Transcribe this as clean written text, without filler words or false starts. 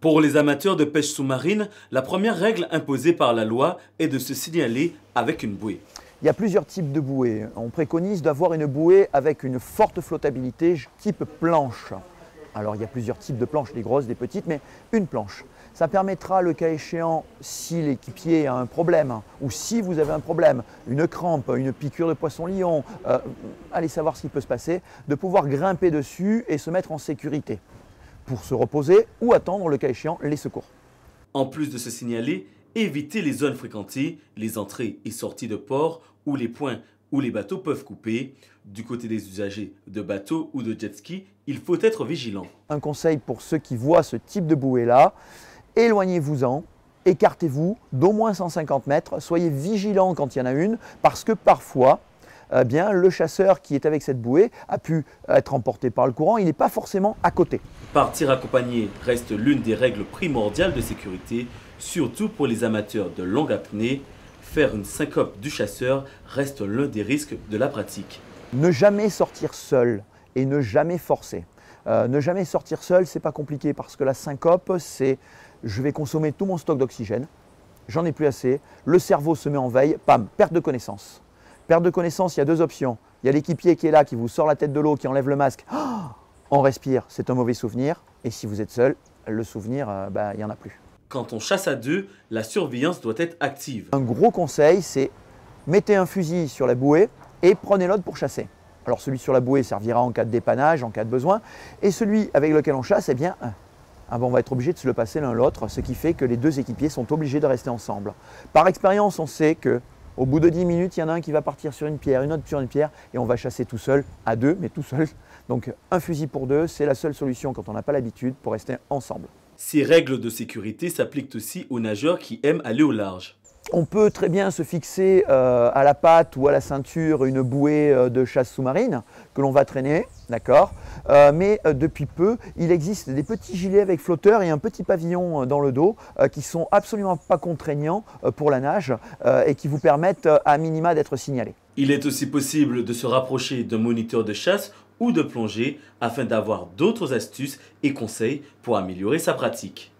Pour les amateurs de pêche sous-marine, la première règle imposée par la loi est de se signaler avec une bouée. Il y a plusieurs types de bouées. On préconise d'avoir une bouée avec une forte flottabilité type planche. Alors il y a plusieurs types de planches, des grosses, des petites, mais une planche. Ça permettra, le cas échéant, si l'équipier a un problème, ou si vous avez un problème, une crampe, une piqûre de poisson-lion, allez savoir ce qui peut se passer, de pouvoir grimper dessus et se mettre en sécurité pour se reposer ou attendre, le cas échéant, les secours. En plus de se signaler, évitez les zones fréquentées, les entrées et sorties de port ou les points où les bateaux peuvent couper. Du côté des usagers de bateaux ou de jet ski, il faut être vigilant. Un conseil pour ceux qui voient ce type de bouée-là, éloignez-vous-en, écartez-vous d'au moins 150 mètres, soyez vigilants quand il y en a une, parce que parfois, le chasseur qui est avec cette bouée a pu être emporté par le courant, il n'est pas forcément à côté. Partir accompagné reste l'une des règles primordiales de sécurité, surtout pour les amateurs de longue apnée. Faire une syncope du chasseur reste l'un des risques de la pratique. Ne jamais sortir seul et ne jamais forcer. Ne jamais sortir seul, c'est pas compliqué parce que la syncope, c'est je vais consommer tout mon stock d'oxygène, j'en ai plus assez, le cerveau se met en veille, pam, perte de connaissance. Perte de connaissance, il y a deux options. Il y a l'équipier qui est là, qui vous sort la tête de l'eau, qui enlève le masque. On respire, c'est un mauvais souvenir. Et si vous êtes seul, le souvenir, il n'y en a plus. Quand on chasse à deux, la surveillance doit être active. Un gros conseil, c'est mettez un fusil sur la bouée et prenez l'autre pour chasser. Alors celui sur la bouée servira en cas de dépannage, en cas de besoin. Et celui avec lequel on chasse, on va être obligé de se le passer l'un l'autre, ce qui fait que les deux équipiers sont obligés de rester ensemble. Par expérience, on sait que au bout de 10 minutes, il y en a un qui va partir sur une pierre, une autre sur une pierre, et on va chasser tout seul, à deux, mais tout seul. Donc un fusil pour deux, c'est la seule solution quand on n'a pas l'habitude pour rester ensemble. Ces règles de sécurité s'appliquent aussi aux nageurs qui aiment aller au large. On peut très bien se fixer à la patte ou à la ceinture une bouée de chasse sous-marine que l'on va traîner, d'accord. Mais depuis peu, il existe des petits gilets avec flotteur et un petit pavillon dans le dos qui sont absolument pas contraignants pour la nage et qui vous permettent à minima d'être signalés. Il est aussi possible de se rapprocher d'un moniteur de chasse ou de plongée afin d'avoir d'autres astuces et conseils pour améliorer sa pratique.